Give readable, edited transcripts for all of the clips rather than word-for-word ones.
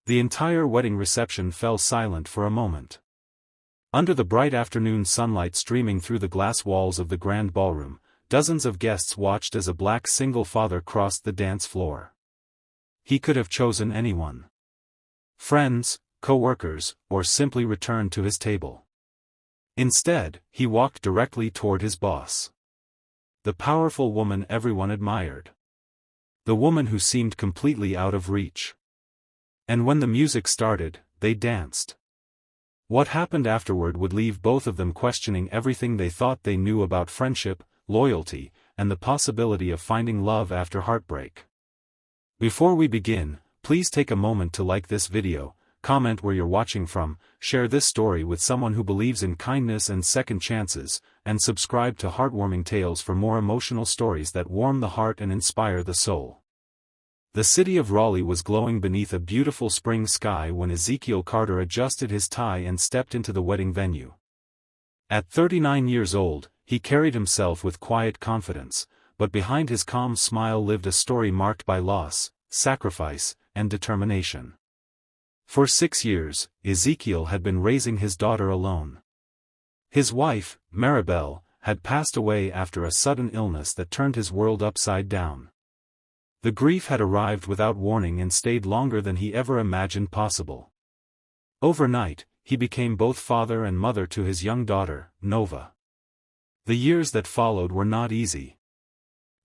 The entire wedding reception fell silent for a moment. Under the bright afternoon sunlight streaming through the glass walls of the grand ballroom, dozens of guests watched as a black single father crossed the dance floor. He could have chosen anyone. Friends, co-workers, or simply returned to his table. Instead, he walked directly toward his boss. The powerful woman everyone admired. The woman who seemed completely out of reach. And when the music started, they danced. What happened afterward would leave both of them questioning everything they thought they knew about friendship, loyalty, and the possibility of finding love after heartbreak. Before we begin, please take a moment to like this video, comment where you're watching from, share this story with someone who believes in kindness and second chances, and subscribe to Heartwarming Tales for more emotional stories that warm the heart and inspire the soul. The city of Raleigh was glowing beneath a beautiful spring sky when Ezekiel Carter adjusted his tie and stepped into the wedding venue. At 39 years old, he carried himself with quiet confidence, but behind his calm smile lived a story marked by loss, sacrifice, and determination. For 6 years, Ezekiel had been raising his daughter alone. His wife, Maribel, had passed away after a sudden illness that turned his world upside down. The grief had arrived without warning and stayed longer than he ever imagined possible. Overnight, he became both father and mother to his young daughter, Nova. The years that followed were not easy.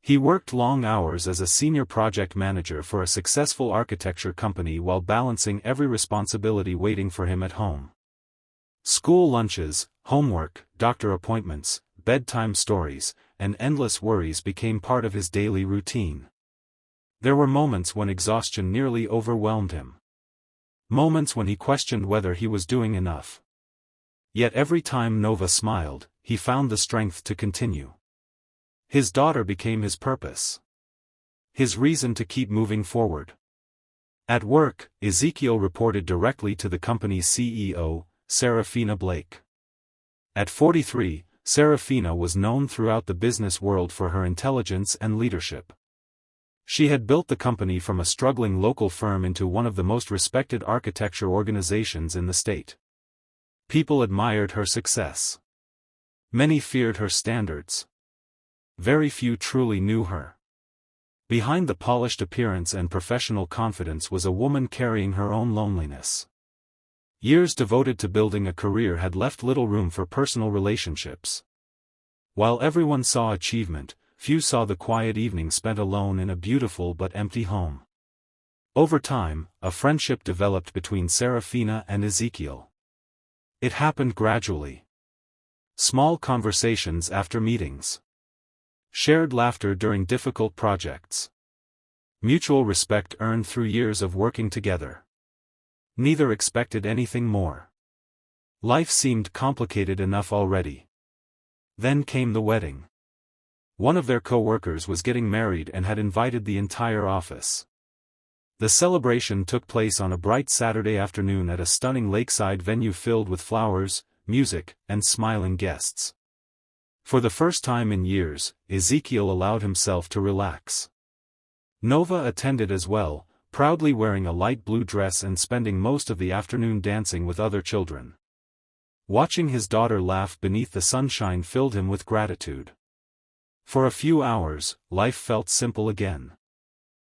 He worked long hours as a senior project manager for a successful architecture company while balancing every responsibility waiting for him at home. School lunches, homework, doctor appointments, bedtime stories, and endless worries became part of his daily routine. There were moments when exhaustion nearly overwhelmed him. Moments when he questioned whether he was doing enough. Yet every time Nova smiled, he found the strength to continue. His daughter became his purpose. His reason to keep moving forward. At work, Ezekiel reported directly to the company's CEO, Serafina Blake. At 43, Serafina was known throughout the business world for her intelligence and leadership. She had built the company from a struggling local firm into one of the most respected architecture organizations in the state. People admired her success. Many feared her standards. Very few truly knew her. Behind the polished appearance and professional confidence was a woman carrying her own loneliness. Years devoted to building a career had left little room for personal relationships. While everyone saw achievement, few saw the quiet evening spent alone in a beautiful but empty home. Over time, a friendship developed between Serafina and Ezekiel. It happened gradually. Small conversations after meetings. Shared laughter during difficult projects. Mutual respect earned through years of working together. Neither expected anything more. Life seemed complicated enough already. Then came the wedding. One of their co-workers was getting married and had invited the entire office. The celebration took place on a bright Saturday afternoon at a stunning lakeside venue filled with flowers, music, and smiling guests. For the first time in years, Ezekiel allowed himself to relax. Nova attended as well, proudly wearing a light blue dress and spending most of the afternoon dancing with other children. Watching his daughter laugh beneath the sunshine filled him with gratitude. For a few hours, life felt simple again.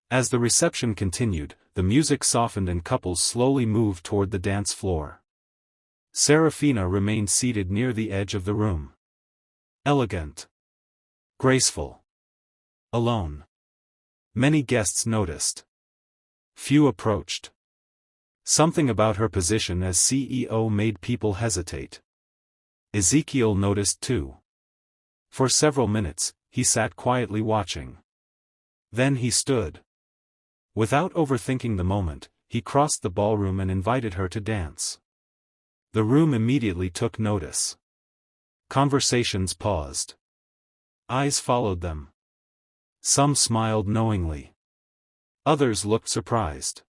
As the reception continued, the music softened and couples slowly moved toward the dance floor. Serafina remained seated near the edge of the room. Elegant. Graceful. Alone. Many guests noticed. Few approached. Something about her position as CEO made people hesitate. Ezekiel noticed too. For several minutes, he sat quietly watching. Then he stood. Without overthinking the moment, he crossed the ballroom and invited her to dance. The room immediately took notice. Conversations paused. Eyes followed them. Some smiled knowingly. Others looked surprised.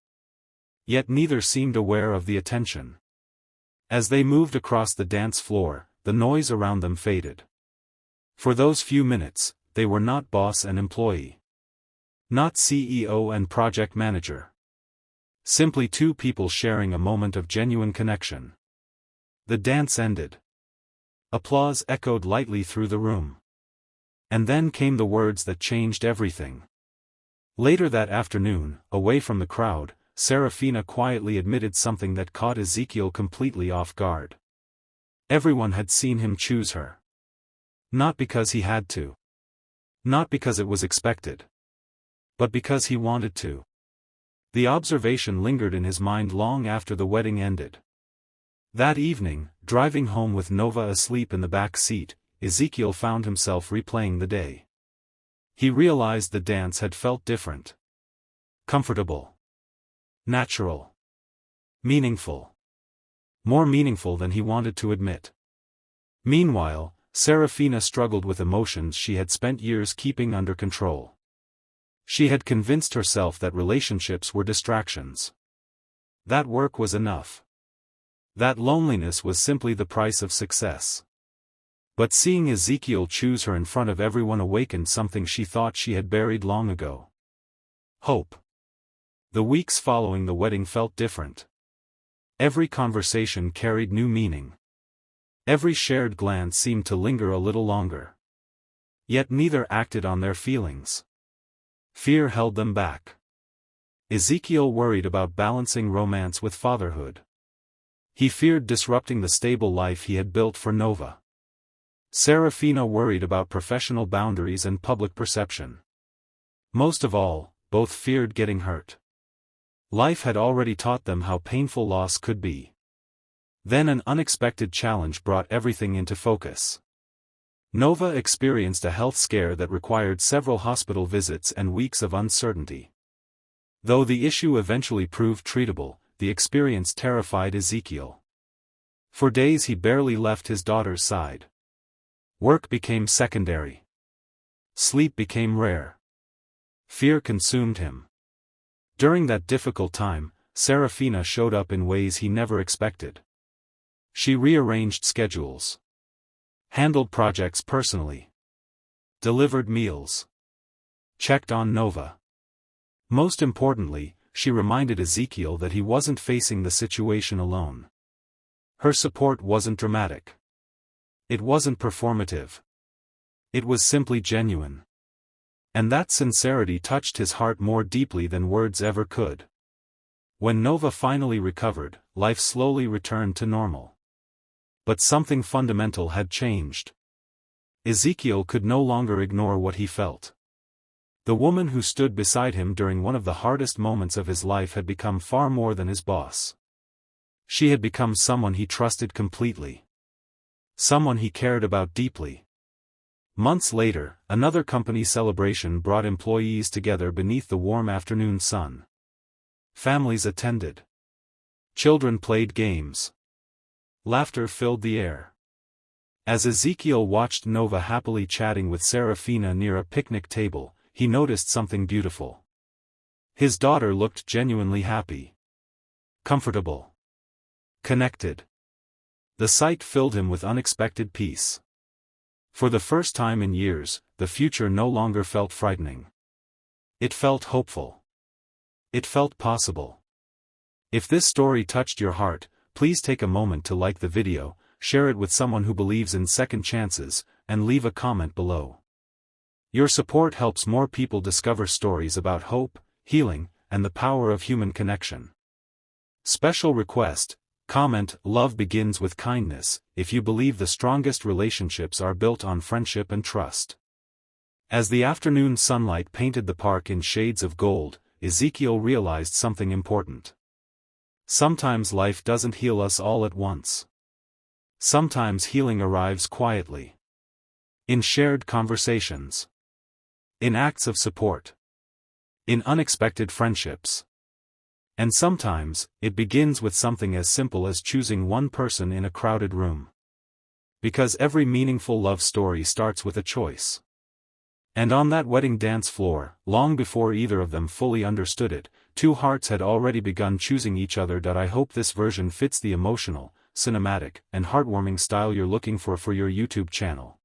Yet neither seemed aware of the attention. As they moved across the dance floor, the noise around them faded. For those few minutes, they were not boss and employee. Not CEO and project manager. Simply two people sharing a moment of genuine connection. The dance ended. Applause echoed lightly through the room. And then came the words that changed everything. Later that afternoon, away from the crowd, Serafina quietly admitted something that caught Ezekiel completely off guard. Everyone had seen him choose her. Not because he had to. Not because it was expected. But because he wanted to. The observation lingered in his mind long after the wedding ended. That evening, driving home with Nova asleep in the back seat, Ezekiel found himself replaying the day. He realized the dance had felt different. Comfortable. Natural. Meaningful. More meaningful than he wanted to admit. Meanwhile, Serafina struggled with emotions she had spent years keeping under control. She had convinced herself that relationships were distractions. That work was enough. That loneliness was simply the price of success. But seeing Ezekiel choose her in front of everyone awakened something she thought she had buried long ago. Hope. The weeks following the wedding felt different. Every conversation carried new meaning. Every shared glance seemed to linger a little longer. Yet neither acted on their feelings. Fear held them back. Ezekiel worried about balancing romance with fatherhood. He feared disrupting the stable life he had built for Nova. Serafina worried about professional boundaries and public perception. Most of all, both feared getting hurt. Life had already taught them how painful loss could be. Then an unexpected challenge brought everything into focus. Nova experienced a health scare that required several hospital visits and weeks of uncertainty. Though the issue eventually proved treatable, the experience terrified Ezekiel. For days he barely left his daughter's side. Work became secondary. Sleep became rare. Fear consumed him. During that difficult time, Serafina showed up in ways he never expected. She rearranged schedules. Handled projects personally. Delivered meals. Checked on Nova. Most importantly, she reminded Ezekiel that he wasn't facing the situation alone. Her support wasn't dramatic. It wasn't performative. It was simply genuine. And that sincerity touched his heart more deeply than words ever could. When Nova finally recovered, life slowly returned to normal. But something fundamental had changed. Ezekiel could no longer ignore what he felt. The woman who stood beside him during one of the hardest moments of his life had become far more than his boss. She had become someone he trusted completely. Someone he cared about deeply. Months later, another company celebration brought employees together beneath the warm afternoon sun. Families attended. Children played games. Laughter filled the air. As Ezekiel watched Nova happily chatting with Serafina near a picnic table, he noticed something beautiful. His daughter looked genuinely happy. Comfortable. Connected. The sight filled him with unexpected peace. For the first time in years, the future no longer felt frightening. It felt hopeful. It felt possible. If this story touched your heart, please take a moment to like the video, share it with someone who believes in second chances, and leave a comment below. Your support helps more people discover stories about hope, healing, and the power of human connection. Special request: comment, "Love begins with kindness," if you believe the strongest relationships are built on friendship and trust. As the afternoon sunlight painted the park in shades of gold, Ezekiel realized something important. Sometimes life doesn't heal us all at once. Sometimes healing arrives quietly. In shared conversations. In acts of support. In unexpected friendships. And sometimes, it begins with something as simple as choosing one person in a crowded room. Because every meaningful love story starts with a choice. And on that wedding dance floor, long before either of them fully understood it, two hearts had already begun choosing each other. I hope this version fits the emotional, cinematic, and heartwarming style you're looking for your YouTube channel.